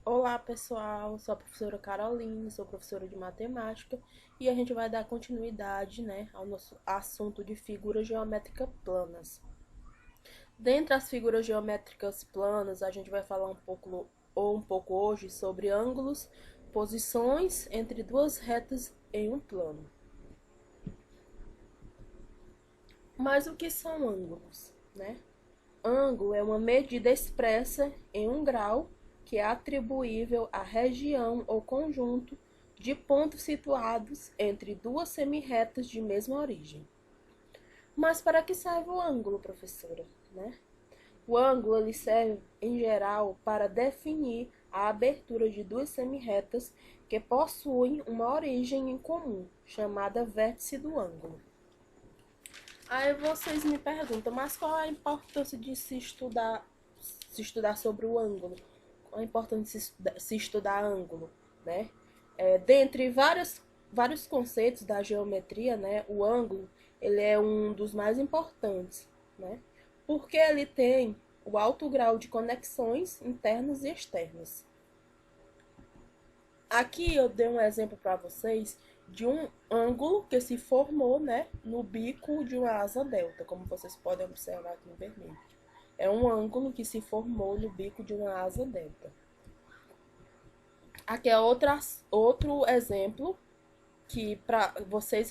Olá pessoal, sou a professora Caroline, sou professora de matemática e a gente vai dar continuidade, ao nosso assunto de figuras geométricas planas. Dentre as figuras geométricas planas, a gente vai falar um pouco hoje sobre ângulos, posições entre duas retas em um plano. Mas o que são ângulos, Ângulo é uma medida expressa em um grau que é atribuível à região ou conjunto de pontos situados entre duas semirretas de mesma origem. Mas para que serve o ângulo, professora? O ângulo ele serve, em geral, para definir a abertura de duas semirretas que possuem uma origem em comum, chamada vértice do ângulo. Aí vocês me perguntam, mas qual a importância de se estudar sobre o ângulo? Qual a importância de se estudar ângulo, né? Dentre vários conceitos da geometria, o ângulo ele é um dos mais importantes, porque ele tem o alto grau de conexões internas e externas. Aqui eu dei um exemplo para vocês de um ângulo que se formou, no bico de uma asa delta, como vocês podem observar aqui em vermelho. É um ângulo que se formou no bico de uma asa delta. Aqui é outro exemplo que para vocês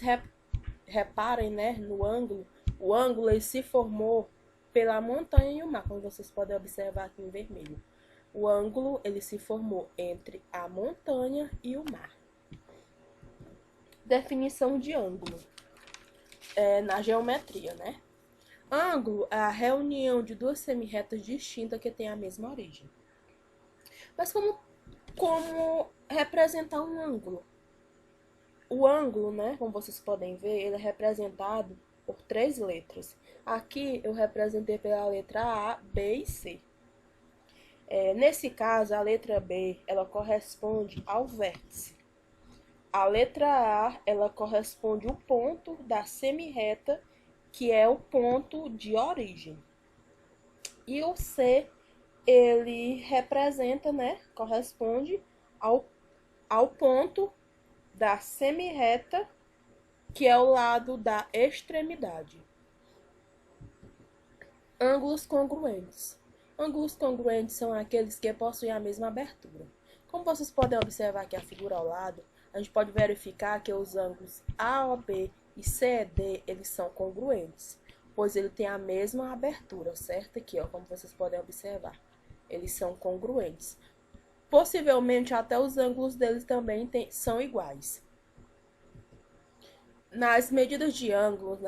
reparem, no ângulo. O ângulo ele se formou pela montanha e o mar, como vocês podem observar aqui em vermelho. O ângulo ele se formou entre a montanha e o mar. Definição de ângulo na geometria, Ângulo é a reunião de duas semirretas distintas que têm a mesma origem. Mas como representar um ângulo? O ângulo, como vocês podem ver, ele é representado por três letras. Aqui eu representei pela letra A, B e C. Nesse caso, a letra B, ela corresponde ao vértice. A letra A, ela corresponde ao ponto da semirreta, que é o ponto de origem. E o C, ele representa, corresponde ao ponto da semirreta, que é o lado da extremidade. Ângulos congruentes. Ângulos congruentes são aqueles que possuem a mesma abertura. Como vocês podem observar aqui a figura ao lado, a gente pode verificar que os ângulos AOB e CED, eles são congruentes, pois ele tem a mesma abertura, certo? Aqui, como vocês podem observar, eles são congruentes. Possivelmente até os ângulos deles também são iguais. Nas medidas de ângulos,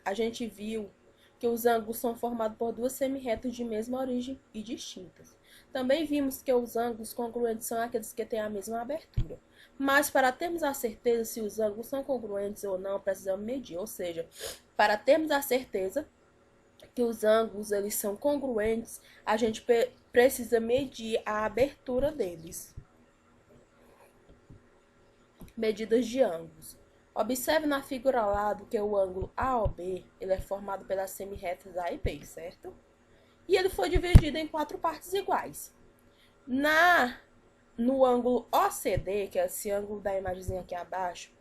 a gente viu que os ângulos são formados por duas semirretas de mesma origem e distintas. Também vimos que os ângulos congruentes são aqueles que têm a mesma abertura. Mas para termos a certeza se os ângulos são congruentes ou não, precisamos medir. Ou seja, para termos a certeza que os ângulos eles são congruentes, a gente precisa medir a abertura deles. Medidas de ângulos. Observe na figura ao lado que o ângulo AOB ele é formado pelas semirretas A e B, certo? E ele foi dividido em quatro partes iguais. No ângulo OCD, que é esse ângulo da imagenzinha aqui abaixo,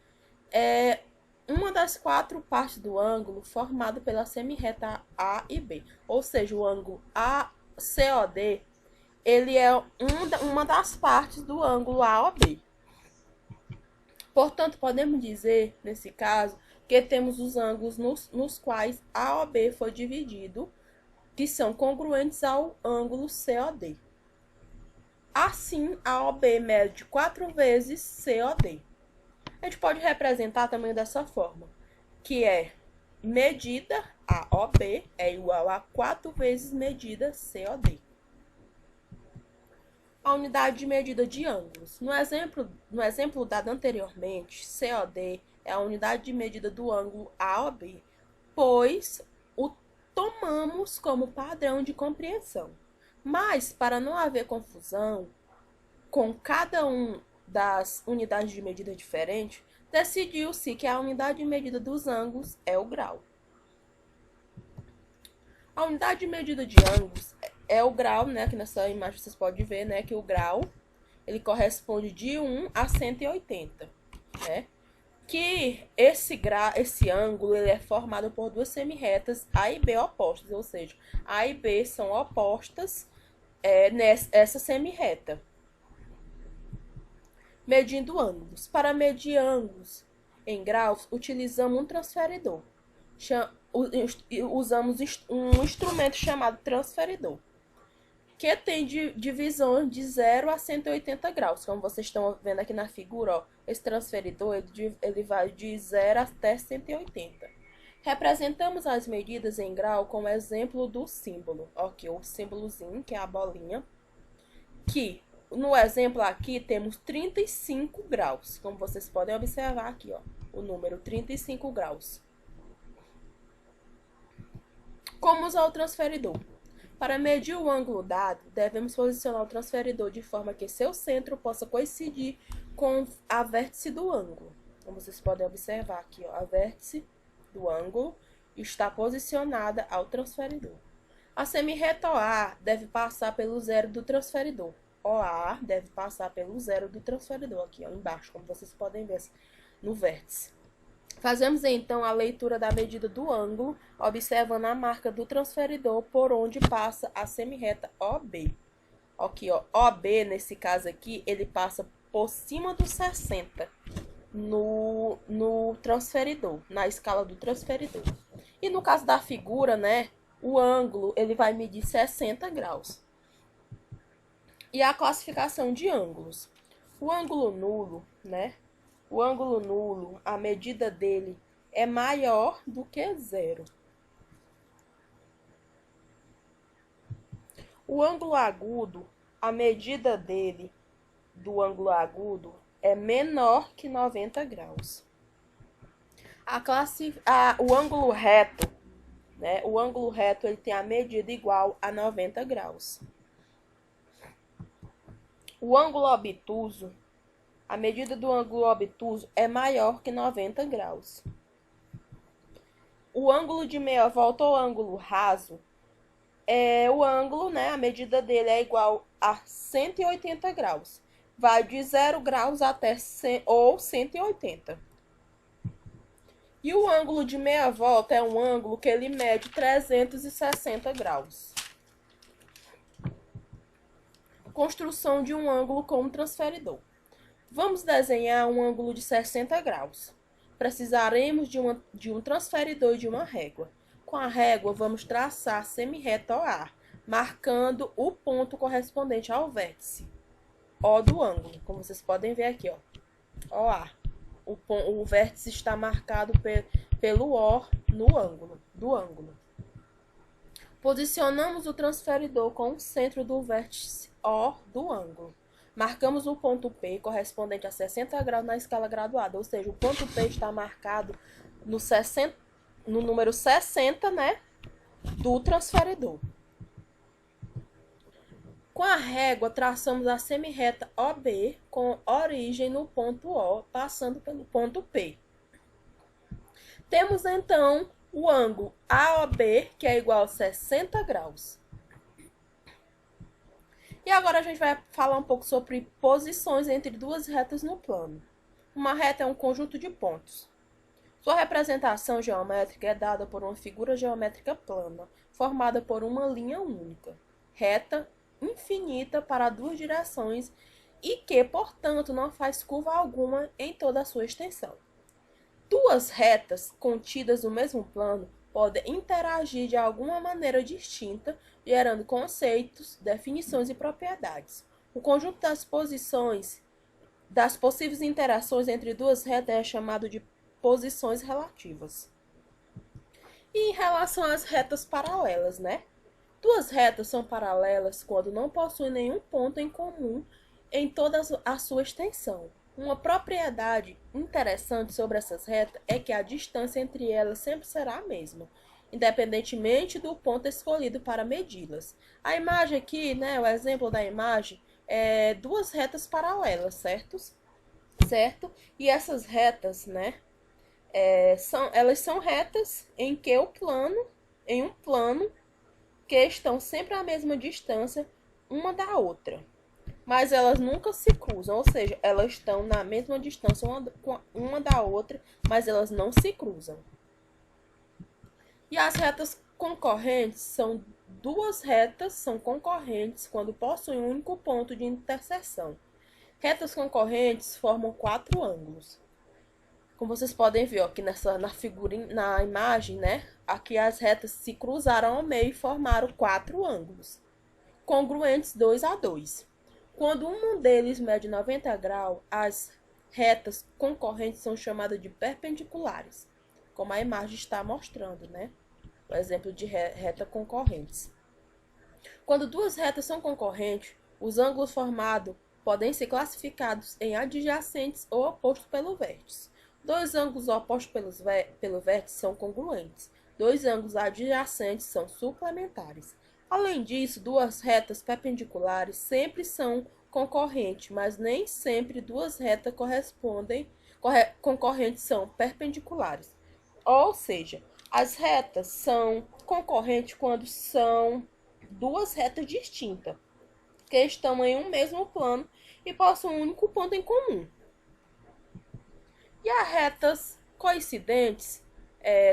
é uma das quatro partes do ângulo formado pela semirreta A e B. Ou seja, o ângulo ACOD, ele é uma das partes do ângulo AOB. Portanto, podemos dizer, nesse caso, que temos os ângulos nos quais AOB foi dividido, que são congruentes ao ângulo COD. Assim, AOB mede 4 vezes COD. A gente pode representar também dessa forma, que é medida AOB é igual a 4 vezes medida COD. A unidade de medida de ângulos. No exemplo dado anteriormente, COD é a unidade de medida do ângulo AOB, pois o tomamos como padrão de compreensão. Mas, para não haver confusão com cada um das unidades de medida diferentes, decidiu-se que a unidade de medida dos ângulos é o grau. A unidade de medida de ângulos é o grau, aqui nessa imagem vocês podem ver, que o grau ele corresponde de 1 a 180, né? Que esse ângulo ele é formado por duas semirretas A e B opostas, ou seja, A e B são opostas nessa semirreta. Medindo ângulos. Para medir ângulos em graus, utilizamos um transferidor. Usamos um instrumento chamado transferidor, que tem divisões de 0 a 180 graus. Como vocês estão vendo aqui na figura, ó, esse transferidor ele vai de 0 até 180. Representamos as medidas em grau com o exemplo do símbolo. Aqui, o símbolozinho, que é a bolinha. Que, no exemplo aqui, temos 35 graus. Como vocês podem observar aqui, ó, o número 35 graus. Como usar o transferidor? Para medir o ângulo dado, devemos posicionar o transferidor de forma que seu centro possa coincidir com a vértice do ângulo. Como vocês podem observar aqui, ó, a vértice do ângulo está posicionada ao transferidor. A semirreta OA deve passar pelo zero do transferidor. OA deve passar pelo zero do transferidor, aqui ó, embaixo, como vocês podem ver no vértice. Fazemos então a leitura da medida do ângulo, observando a marca do transferidor por onde passa a semirreta OB. Aqui, ó, OB, nesse caso aqui, ele passa por cima do 60 no transferidor, na escala do transferidor. E no caso da figura, né, o ângulo, ele vai medir 60 graus. E a classificação de ângulos. O ângulo nulo, né? O ângulo nulo, a medida dele é maior do que zero. O ângulo agudo, a medida dele, do ângulo agudo, é menor que 90 graus. O ângulo reto, né? O ângulo reto ele tem a medida igual a 90 graus. O ângulo obtuso, a medida do ângulo obtuso é maior que 90 graus. O ângulo de meia volta ou ângulo raso é o ângulo, né? A medida dele é igual a 180 graus. Vai de 0 graus até 180. E o ângulo de meia volta é um ângulo que ele mede 360 graus. Construção de um ângulo com um transferidor. Vamos desenhar um ângulo de 60 graus. Precisaremos de um transferidor e de uma régua. Com a régua, vamos traçar a semirreta OA, marcando o ponto correspondente ao vértice O do ângulo. Como vocês podem ver aqui, ó, OA. O vértice está marcado pelo O no ângulo, do ângulo. Posicionamos o transferidor com o centro do vértice O do ângulo. Marcamos o ponto P correspondente a 60 graus na escala graduada, ou seja, o ponto P está marcado no número 60, né, do transferidor. Com a régua, traçamos a semirreta OB com origem no ponto O, passando pelo ponto P. Temos, então, o ângulo AOB, que é igual a 60 graus. E agora a gente vai falar um pouco sobre posições entre duas retas no plano. Uma reta é um conjunto de pontos. Sua representação geométrica é dada por uma figura geométrica plana, formada por uma linha única, reta, infinita para duas direções e que, portanto, não faz curva alguma em toda a sua extensão. Duas retas contidas no mesmo plano podem interagir de alguma maneira distinta, gerando conceitos, definições e propriedades. O conjunto das posições das possíveis interações entre duas retas é chamado de posições relativas. E em relação às retas paralelas, né? Duas retas são paralelas quando não possuem nenhum ponto em comum em toda a sua extensão. Uma propriedade interessante sobre essas retas é que a distância entre elas sempre será a mesma, independentemente do ponto escolhido para medi-las. A imagem aqui, né, o exemplo da imagem, é duas retas paralelas, certo? E essas retas, né, elas são retas em um plano que estão sempre à mesma distância uma da outra. mas elas nunca se cruzam, ou seja, elas estão na mesma distância uma da outra, mas elas não se cruzam. E as retas concorrentes são duas retas são concorrentes quando possuem um único ponto de interseção. Retas concorrentes formam quatro ângulos. Como vocês podem ver ó, aqui na imagem, né? Aqui as retas se cruzaram ao meio e formaram quatro ângulos, congruentes 2 a 2. Quando um deles mede 90 graus, as retas concorrentes são chamadas de perpendiculares, como a imagem está mostrando, né? O exemplo de reta concorrentes. Quando duas retas são concorrentes, os ângulos formados podem ser classificados em adjacentes ou opostos pelo vértice. Dois ângulos opostos pelo vértice são congruentes. Dois ângulos adjacentes são suplementares. Além disso, duas retas perpendiculares sempre são concorrentes, mas nem sempre duas retas concorrentes são perpendiculares. Ou seja, as retas são concorrentes quando são duas retas distintas, que estão em um mesmo plano e possuem um único ponto em comum. E as retas coincidentes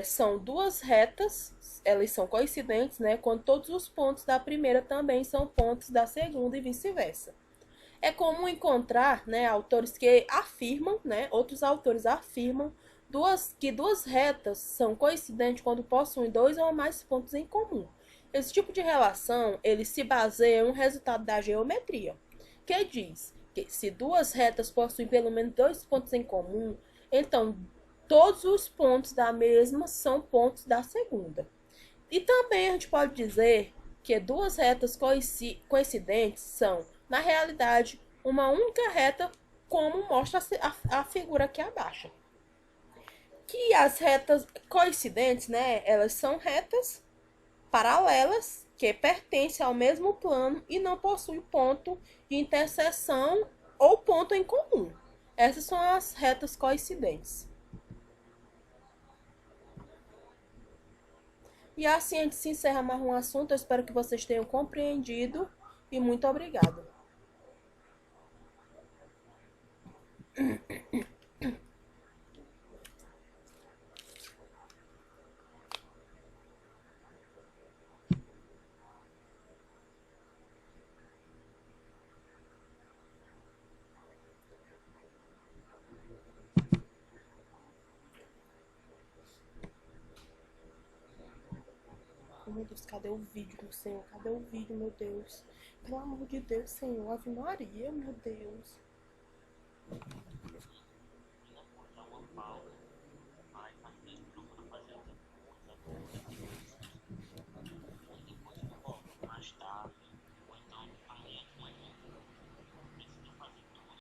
são duas retas, elas são coincidentes, né, quando todos os pontos da primeira também são pontos da segunda e vice-versa. É comum encontrar, né, autores que afirmam, né, outros autores afirmam que duas retas são coincidentes quando possuem dois ou mais pontos em comum. Esse tipo de relação, ele se baseia em um resultado da geometria, que diz que se duas retas possuem pelo menos dois pontos em comum, então todos os pontos da mesma são pontos da segunda. E também a gente pode dizer que duas retas coincidentes são, na realidade, uma única reta, como mostra a figura aqui abaixo. Que as retas coincidentes, né, elas são retas paralelas que pertencem ao mesmo plano e não possuem ponto de interseção ou ponto em comum. Essas são as retas coincidentes. E assim a gente se encerra mais um assunto. Eu espero que vocês tenham compreendido e muito obrigada. Meu Deus, cadê o vídeo, meu Senhor? Cadê o vídeo, meu Deus? Pelo amor de Deus, Senhor. Ave Maria, meu Deus.